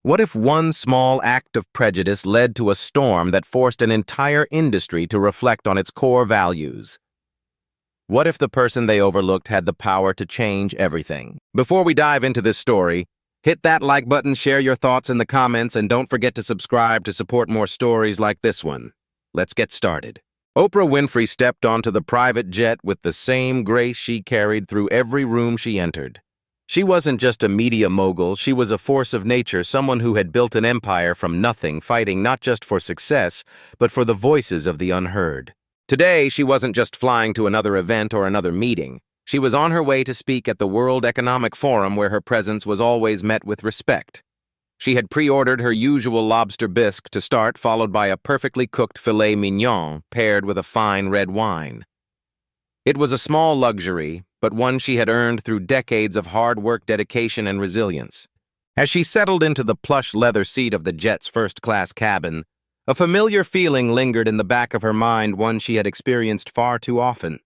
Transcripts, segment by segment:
What if one small act of prejudice led to a storm that forced an entire industry to reflect on its core values? What if the person they overlooked had the power to change everything? Before we dive into this story, hit that like button, share your thoughts in the comments, and don't forget to subscribe to support more stories like this one. Let's get started. Oprah Winfrey stepped onto the private jet with the same grace she carried through every room she entered. She wasn't just a media mogul, she was a force of nature, someone who had built an empire from nothing, fighting not just for success, but for the voices of the unheard. Today, she wasn't just flying to another event or another meeting. She was on her way to speak at the World Economic Forum, where her presence was always met with respect. She had pre-ordered her usual lobster bisque to start, followed by a perfectly cooked filet mignon paired with a fine red wine. It was a small luxury, but one she had earned through decades of hard work, dedication, and resilience. As she settled into the plush leather seat of the jet's first-class cabin, a familiar feeling lingered in the back of her mind, one she had experienced far too often.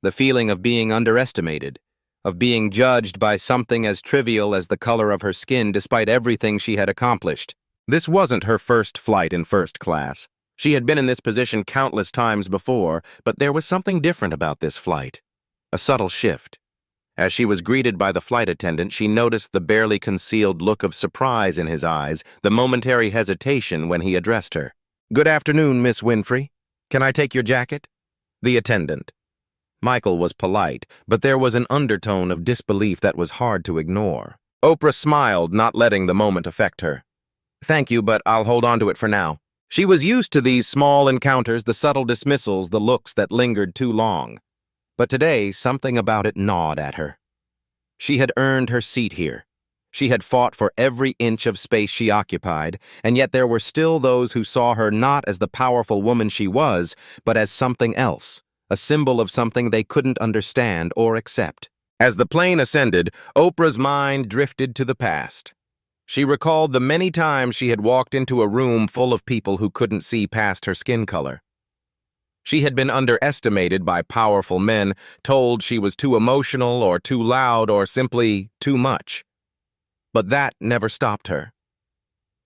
The feeling of being underestimated, of being judged by something as trivial as the color of her skin despite everything she had accomplished. This wasn't her first flight in first class. She had been in this position countless times before, but there was something different about this flight. A subtle shift. As she was greeted by the flight attendant, she noticed the barely concealed look of surprise in his eyes, the momentary hesitation when he addressed her. "Good afternoon, Miss Winfrey. Can I take your jacket?" The attendant. Michael was polite, but there was an undertone of disbelief that was hard to ignore. Oprah smiled, not letting the moment affect her. "Thank you, but I'll hold on to it for now." She was used to these small encounters, the subtle dismissals, the looks that lingered too long. But today, something about it gnawed at her. She had earned her seat here. She had fought for every inch of space she occupied, and yet there were still those who saw her not as the powerful woman she was, but as something else, a symbol of something they couldn't understand or accept. As the plane ascended, Oprah's mind drifted to the past. She recalled the many times she had walked into a room full of people who couldn't see past her skin color. She had been underestimated by powerful men, told she was too emotional or too loud or simply too much. But that never stopped her.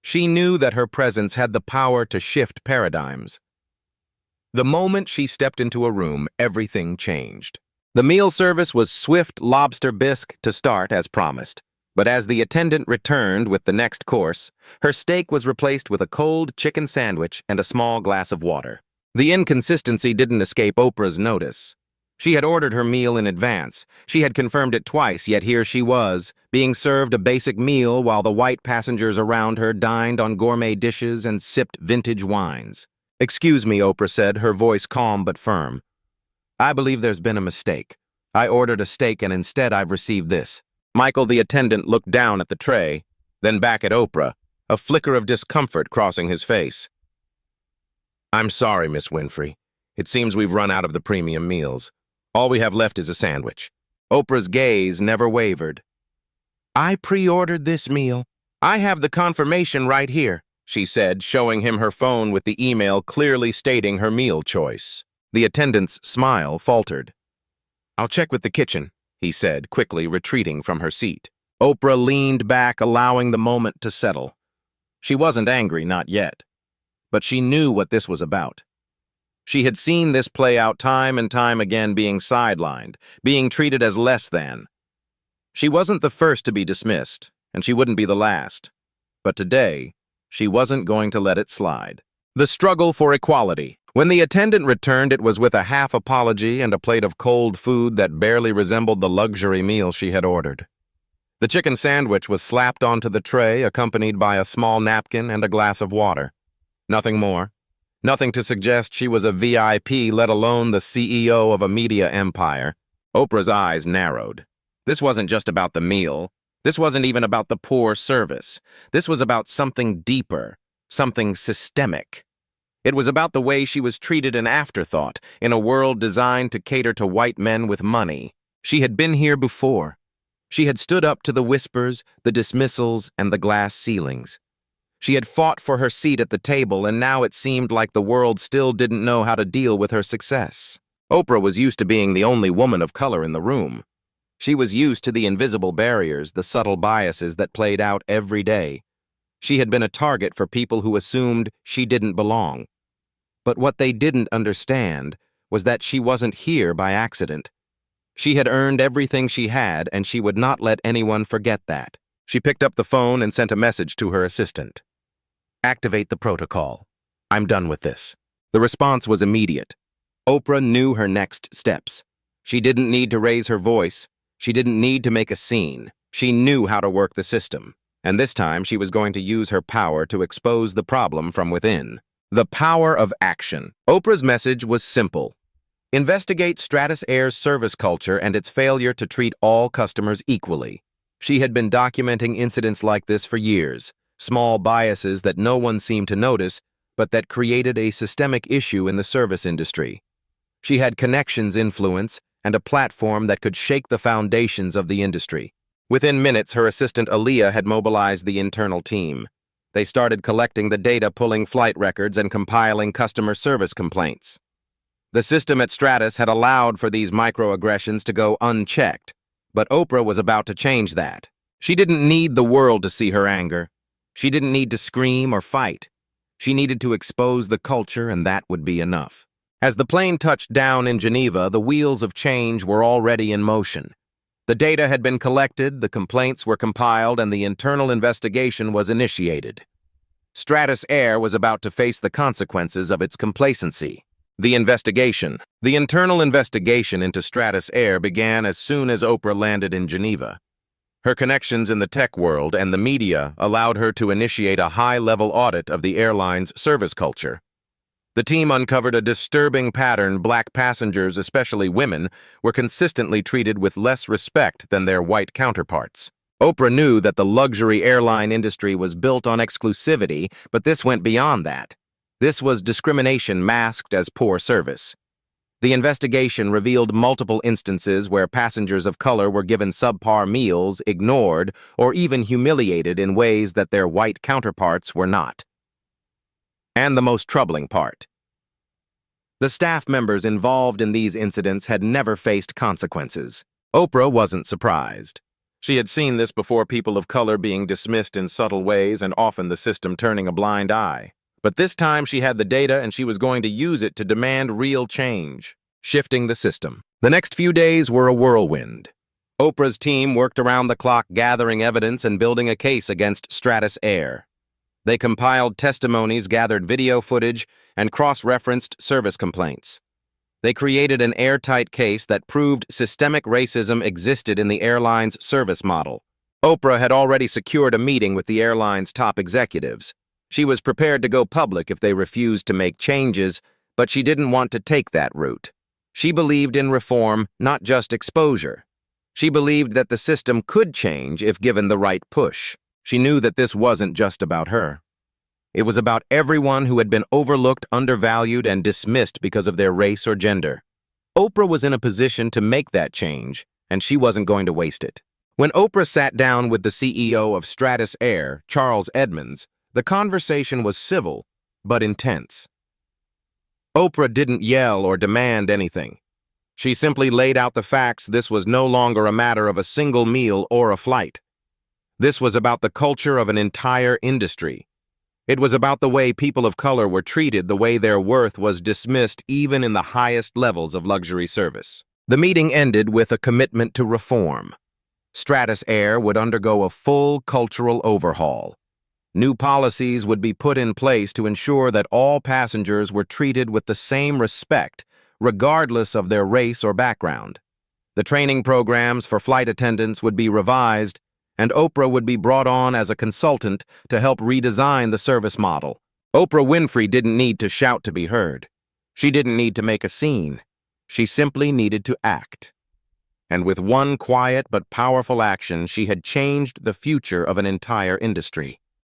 She knew that her presence had the power to shift paradigms. The moment she stepped into a room, everything changed. The meal service was swift lobster bisque to start, as promised. But as the attendant returned with the next course, her steak was replaced with a cold chicken sandwich and a small glass of water. The inconsistency didn't escape Oprah's notice. She had ordered her meal in advance. She had confirmed it twice, yet here she was, being served a basic meal while the white passengers around her dined on gourmet dishes and sipped vintage wines. "Excuse me," Oprah said, her voice calm but firm. "I believe there's been a mistake. I ordered a steak and instead I've received this." Michael, the attendant, looked down at the tray, then back at Oprah, a flicker of discomfort crossing his face. "I'm sorry, Miss Winfrey. It seems we've run out of the premium meals. All we have left is a sandwich." Oprah's gaze never wavered. "I pre-ordered this meal. I have the confirmation right here," she said, showing him her phone with the email clearly stating her meal choice. The attendant's smile faltered. "I'll check with the kitchen," he said, quickly retreating from her seat. Oprah leaned back, allowing the moment to settle. She wasn't angry, not yet. But she knew what this was about. She had seen this play out time and time again, being sidelined, being treated as less than. She wasn't the first to be dismissed, and she wouldn't be the last. But today, she wasn't going to let it slide. The struggle for equality. When the attendant returned, it was with a half apology and a plate of cold food that barely resembled the luxury meal she had ordered. The chicken sandwich was slapped onto the tray, accompanied by a small napkin and a glass of water. Nothing more. Nothing to suggest she was a VIP, let alone the CEO of a media empire. Oprah's eyes narrowed. This wasn't just about the meal. This wasn't even about the poor service. This was about something deeper, something systemic. It was about the way she was treated an afterthought in a world designed to cater to white men with money. She had been here before. She had stood up to the whispers, the dismissals, and the glass ceilings. She had fought for her seat at the table, and now it seemed like the world still didn't know how to deal with her success. Oprah was used to being the only woman of color in the room. She was used to the invisible barriers, the subtle biases that played out every day. She had been a target for people who assumed she didn't belong. But what they didn't understand was that she wasn't here by accident. She had earned everything she had, and she would not let anyone forget that. She picked up the phone and sent a message to her assistant. "Activate the protocol. I'm done with this." The response was immediate. Oprah knew her next steps. She didn't need to raise her voice. She didn't need to make a scene. She knew how to work the system. And this time she was going to use her power to expose the problem from within. The power of action. Oprah's message was simple. Investigate Stratus Air's service culture and its failure to treat all customers equally. She had been documenting incidents like this for years, small biases that no one seemed to notice, but that created a systemic issue in the service industry. She had connections, influence, and a platform that could shake the foundations of the industry. Within minutes, her assistant Aaliyah had mobilized the internal team. They started collecting the data, pulling flight records, and compiling customer service complaints. The system at Stratus had allowed for these microaggressions to go unchecked, but Oprah was about to change that. She didn't need the world to see her anger. She didn't need to scream or fight. She needed to expose the culture, and that would be enough. As the plane touched down in Geneva, the wheels of change were already in motion. The data had been collected, the complaints were compiled, and the internal investigation was initiated. Stratus Air was about to face the consequences of its complacency. The internal investigation into Stratus Air began as soon as Oprah landed in Geneva. Her connections in the tech world and the media allowed her to initiate a high-level audit of the airline's service culture. The team uncovered a disturbing pattern. Black passengers, especially women, were consistently treated with less respect than their white counterparts. Oprah knew that the luxury airline industry was built on exclusivity, but this went beyond that. This was discrimination masked as poor service. The investigation revealed multiple instances where passengers of color were given subpar meals, ignored, or even humiliated in ways that their white counterparts were not. And the most troubling part. The staff members involved in these incidents had never faced consequences. Oprah wasn't surprised. She had seen this before, people of color being dismissed in subtle ways and often the system turning a blind eye. But this time she had the data and she was going to use it to demand real change, shifting the system. The next few days were a whirlwind. Oprah's team worked around the clock gathering evidence and building a case against Stratus Air. They compiled testimonies, gathered video footage, and cross-referenced service complaints. They created an airtight case that proved systemic racism existed in the airline's service model. Oprah had already secured a meeting with the airline's top executives. She was prepared to go public if they refused to make changes, but she didn't want to take that route. She believed in reform, not just exposure. She believed that the system could change if given the right push. She knew that this wasn't just about her. It was about everyone who had been overlooked, undervalued, and dismissed because of their race or gender. Oprah was in a position to make that change, and she wasn't going to waste it. When Oprah sat down with the CEO of Stratus Air, Charles Edmonds, the conversation was civil, but intense. Oprah didn't yell or demand anything. She simply laid out the facts. This was no longer a matter of a single meal or a flight. This was about the culture of an entire industry. It was about the way people of color were treated, the way their worth was dismissed even in the highest levels of luxury service. The meeting ended with a commitment to reform. Stratus Air would undergo a full cultural overhaul. New policies would be put in place to ensure that all passengers were treated with the same respect, regardless of their race or background. The training programs for flight attendants would be revised, and Oprah would be brought on as a consultant to help redesign the service model. Oprah Winfrey didn't need to shout to be heard. She didn't need to make a scene. She simply needed to act. And with one quiet but powerful action, she had changed the future of an entire industry.